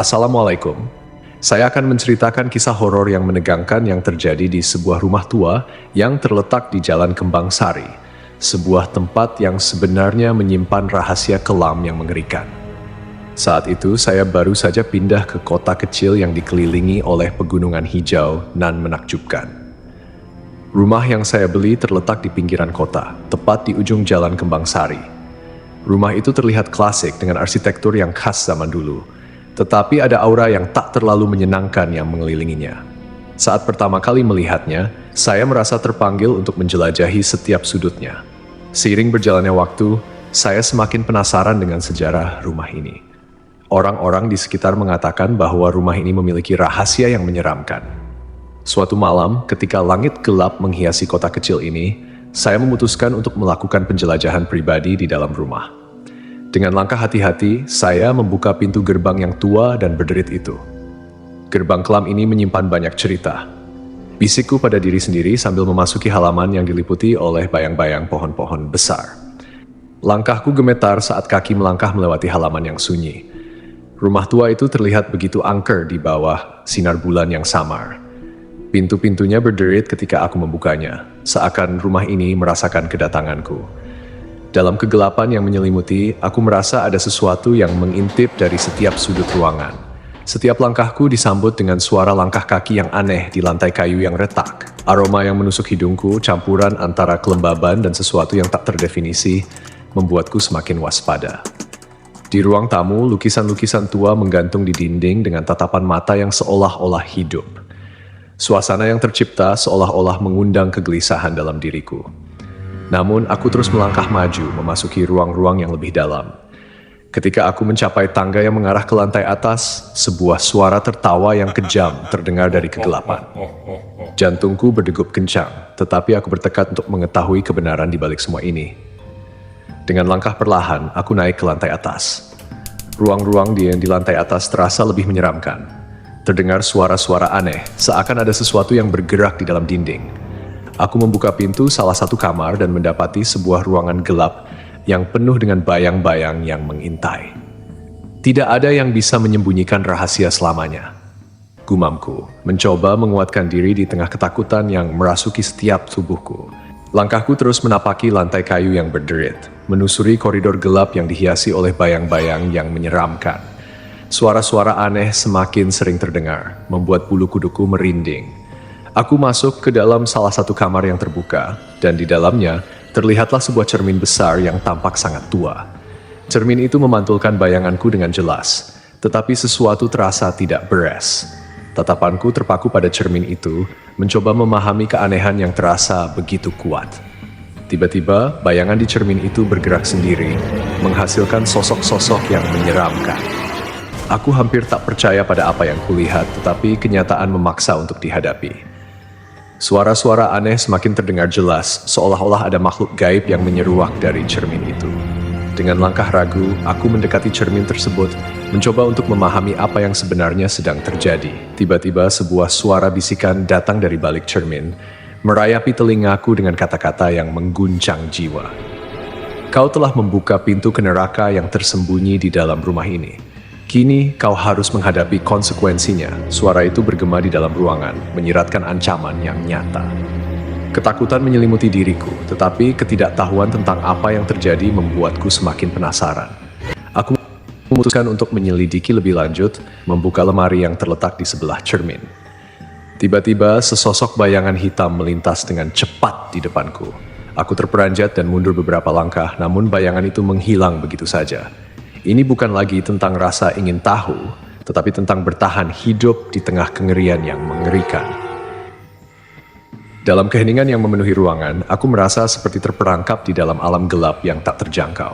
Assalamualaikum. Saya akan menceritakan kisah horor yang menegangkan yang terjadi di sebuah rumah tua yang terletak di Jalan Kembang Sari, sebuah tempat yang sebenarnya menyimpan rahasia kelam yang mengerikan. Saat itu saya baru saja pindah ke kota kecil yang dikelilingi oleh pegunungan hijau nan menakjubkan. Rumah yang saya beli terletak di pinggiran kota, tepat di ujung Jalan Kembang Sari. Rumah itu terlihat klasik dengan arsitektur yang khas zaman dulu, tetapi ada aura yang tak terlalu menyenangkan yang mengelilinginya. Saat pertama kali melihatnya, saya merasa terpanggil untuk menjelajahi setiap sudutnya. Seiring berjalannya waktu, saya semakin penasaran dengan sejarah rumah ini. Orang-orang di sekitar mengatakan bahwa rumah ini memiliki rahasia yang menyeramkan. Suatu malam, ketika langit gelap menghiasi kota kecil ini, saya memutuskan untuk melakukan penjelajahan pribadi di dalam rumah. Dengan langkah hati-hati, saya membuka pintu gerbang yang tua dan berderit itu. Gerbang kelam ini menyimpan banyak cerita. Bisikku pada diri sendiri sambil memasuki halaman yang diliputi oleh bayang-bayang pohon-pohon besar. Langkahku gemetar saat kaki melangkah melewati halaman yang sunyi. Rumah tua itu terlihat begitu angker di bawah sinar bulan yang samar. Pintu-pintunya berderit ketika aku membukanya, seakan rumah ini merasakan kedatanganku. Dalam kegelapan yang menyelimuti, aku merasa ada sesuatu yang mengintip dari setiap sudut ruangan. Setiap langkahku disambut dengan suara langkah kaki yang aneh di lantai kayu yang retak. Aroma yang menusuk hidungku, campuran antara kelembaban dan sesuatu yang tak terdefinisi, membuatku semakin waspada. Di ruang tamu, lukisan-lukisan tua menggantung di dinding dengan tatapan mata yang seolah-olah hidup. Suasana yang tercipta seolah-olah mengundang kegelisahan dalam diriku. Namun, aku terus melangkah maju, memasuki ruang-ruang yang lebih dalam. Ketika aku mencapai tangga yang mengarah ke lantai atas, sebuah suara tertawa yang kejam terdengar dari kegelapan. Jantungku berdegup kencang, tetapi aku bertekad untuk mengetahui kebenaran di balik semua ini. Dengan langkah perlahan, aku naik ke lantai atas. Ruang-ruang di lantai atas terasa lebih menyeramkan. Terdengar suara-suara aneh, seakan ada sesuatu yang bergerak di dalam dinding. Aku membuka pintu salah satu kamar dan mendapati sebuah ruangan gelap yang penuh dengan bayang-bayang yang mengintai. Tidak ada yang bisa menyembunyikan rahasia selamanya. Gumamku, mencoba menguatkan diri di tengah ketakutan yang merasuki setiap tubuhku. Langkahku terus menapaki lantai kayu yang berderit, menusuri koridor gelap yang dihiasi oleh bayang-bayang yang menyeramkan. Suara-suara aneh semakin sering terdengar, membuat bulu kuduku merinding. Aku masuk ke dalam salah satu kamar yang terbuka, dan di dalamnya terlihatlah sebuah cermin besar yang tampak sangat tua. Cermin itu memantulkan bayanganku dengan jelas, tetapi sesuatu terasa tidak beres. Tatapanku terpaku pada cermin itu, mencoba memahami keanehan yang terasa begitu kuat. Tiba-tiba, bayangan di cermin itu bergerak sendiri, menghasilkan sosok-sosok yang menyeramkan. Aku hampir tak percaya pada apa yang kulihat, tetapi kenyataan memaksa untuk dihadapi. Suara-suara aneh semakin terdengar jelas, seolah-olah ada makhluk gaib yang menyeruak dari cermin itu. Dengan langkah ragu, aku mendekati cermin tersebut, mencoba untuk memahami apa yang sebenarnya sedang terjadi. Tiba-tiba sebuah suara bisikan datang dari balik cermin, merayapi telingaku dengan kata-kata yang mengguncang jiwa. Kau telah membuka pintu ke neraka yang tersembunyi di dalam rumah ini. Kini kau harus menghadapi konsekuensinya. Suara itu bergema di dalam ruangan, menyiratkan ancaman yang nyata. Ketakutan menyelimuti diriku, tetapi ketidaktahuan tentang apa yang terjadi membuatku semakin penasaran. Aku memutuskan untuk menyelidiki lebih lanjut, membuka lemari yang terletak di sebelah cermin. Tiba-tiba sesosok bayangan hitam melintas dengan cepat di depanku. Aku terperanjat dan mundur beberapa langkah, namun bayangan itu menghilang begitu saja. Ini bukan lagi tentang rasa ingin tahu, tetapi tentang bertahan hidup di tengah kengerian yang mengerikan. Dalam keheningan yang memenuhi ruangan, aku merasa seperti terperangkap di dalam alam gelap yang tak terjangkau.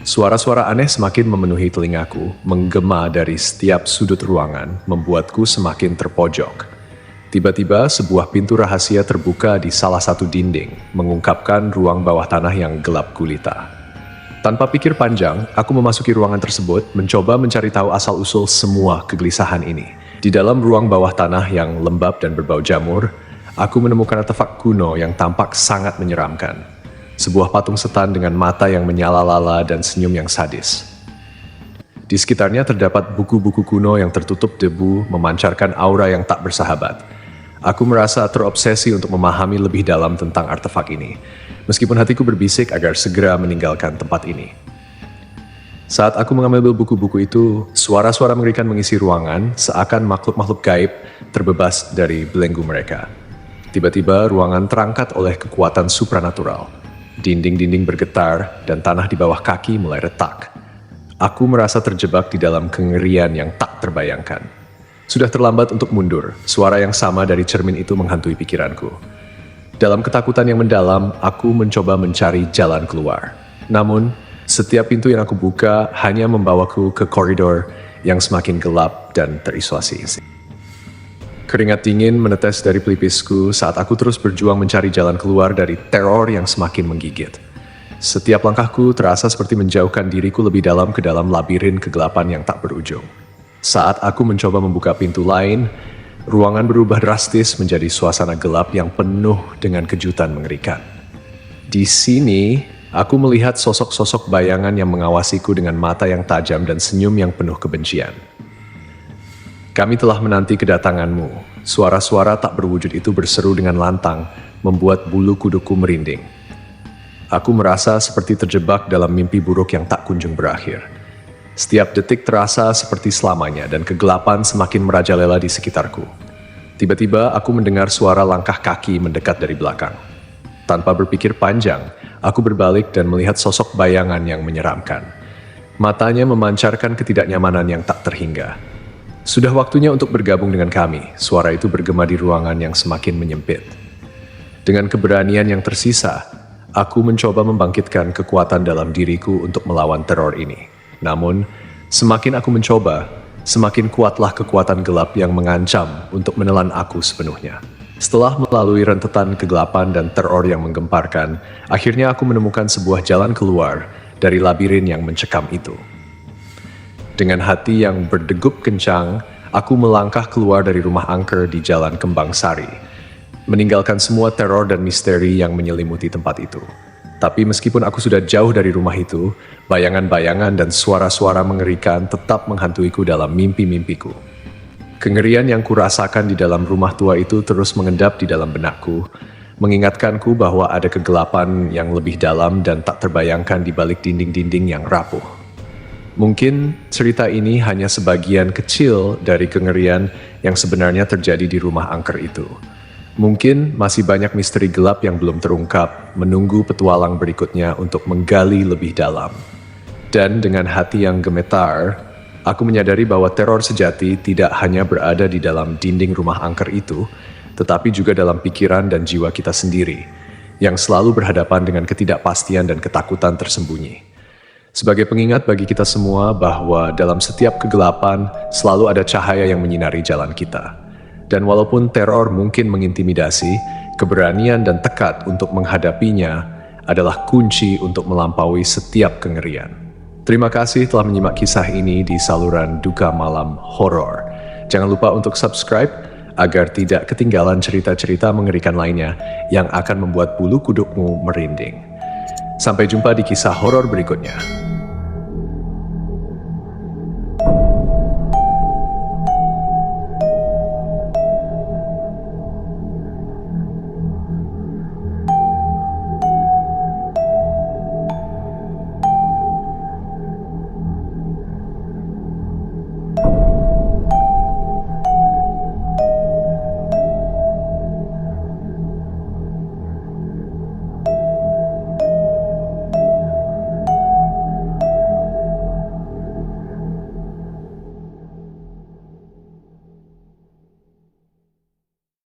Suara-suara aneh semakin memenuhi telingaku, menggema dari setiap sudut ruangan, membuatku semakin terpojok. Tiba-tiba, sebuah pintu rahasia terbuka di salah satu dinding, mengungkapkan ruang bawah tanah yang gelap gulita. Tanpa pikir panjang, aku memasuki ruangan tersebut, mencoba mencari tahu asal-usul semua kegelisahan ini. Di dalam ruang bawah tanah yang lembab dan berbau jamur, aku menemukan artefak kuno yang tampak sangat menyeramkan. Sebuah patung setan dengan mata yang menyala-lala dan senyum yang sadis. Di sekitarnya terdapat buku-buku kuno yang tertutup debu memancarkan aura yang tak bersahabat. Aku merasa terobsesi untuk memahami lebih dalam tentang artefak ini, meskipun hatiku berbisik agar segera meninggalkan tempat ini. Saat aku mengambil buku-buku itu, suara-suara mengerikan mengisi ruangan seakan makhluk-makhluk gaib terbebas dari belenggu mereka. Tiba-tiba ruangan terangkat oleh kekuatan supranatural. Dinding-dinding bergetar dan tanah di bawah kaki mulai retak. Aku merasa terjebak di dalam kengerian yang tak terbayangkan. Sudah terlambat untuk mundur, suara yang sama dari cermin itu menghantui pikiranku. Dalam ketakutan yang mendalam, aku mencoba mencari jalan keluar. Namun, setiap pintu yang aku buka hanya membawaku ke koridor yang semakin gelap dan terisolasi. Keringat dingin menetes dari pelipisku saat aku terus berjuang mencari jalan keluar dari teror yang semakin menggigit. Setiap langkahku terasa seperti menjauhkan diriku lebih dalam ke dalam labirin kegelapan yang tak berujung. Saat aku mencoba membuka pintu lain, ruangan berubah drastis menjadi suasana gelap yang penuh dengan kejutan mengerikan. Di sini, aku melihat sosok-sosok bayangan yang mengawasiku dengan mata yang tajam dan senyum yang penuh kebencian. Kami telah menanti kedatanganmu. Suara-suara tak berwujud itu berseru dengan lantang, membuat bulu kuduku merinding. Aku merasa seperti terjebak dalam mimpi buruk yang tak kunjung berakhir. Setiap detik terasa seperti selamanya dan kegelapan semakin merajalela di sekitarku. Tiba-tiba aku mendengar suara langkah kaki mendekat dari belakang. Tanpa berpikir panjang, aku berbalik dan melihat sosok bayangan yang menyeramkan. Matanya memancarkan ketidaknyamanan yang tak terhingga. Sudah waktunya untuk bergabung dengan kami, suara itu bergema di ruangan yang semakin menyempit. Dengan keberanian yang tersisa, aku mencoba membangkitkan kekuatan dalam diriku untuk melawan teror ini. Namun, semakin aku mencoba, semakin kuatlah kekuatan gelap yang mengancam untuk menelan aku sepenuhnya. Setelah melalui rentetan kegelapan dan teror yang menggemparkan, akhirnya aku menemukan sebuah jalan keluar dari labirin yang mencekam itu. Dengan hati yang berdegup kencang, aku melangkah keluar dari rumah angker di Jalan Kembang Sari, meninggalkan semua teror dan misteri yang menyelimuti tempat itu. Tapi meskipun aku sudah jauh dari rumah itu, bayangan-bayangan dan suara-suara mengerikan tetap menghantuiku dalam mimpi-mimpiku. Kengerian yang kurasakan di dalam rumah tua itu terus mengendap di dalam benakku, mengingatkanku bahwa ada kegelapan yang lebih dalam dan tak terbayangkan di balik dinding-dinding yang rapuh. Mungkin cerita ini hanya sebagian kecil dari kengerian yang sebenarnya terjadi di rumah angker itu. Mungkin masih banyak misteri gelap yang belum terungkap, menunggu petualang berikutnya untuk menggali lebih dalam. Dan dengan hati yang gemetar, aku menyadari bahwa teror sejati tidak hanya berada di dalam dinding rumah angker itu, tetapi juga dalam pikiran dan jiwa kita sendiri, yang selalu berhadapan dengan ketidakpastian dan ketakutan tersembunyi. Sebagai pengingat bagi kita semua bahwa dalam setiap kegelapan selalu ada cahaya yang menyinari jalan kita. Dan walaupun teror mungkin mengintimidasi, keberanian dan tekad untuk menghadapinya adalah kunci untuk melampaui setiap kengerian. Terima kasih telah menyimak kisah ini di saluran Duka Malam Horor. Jangan lupa untuk subscribe agar tidak ketinggalan cerita-cerita mengerikan lainnya yang akan membuat bulu kudukmu merinding. Sampai jumpa di kisah horor berikutnya.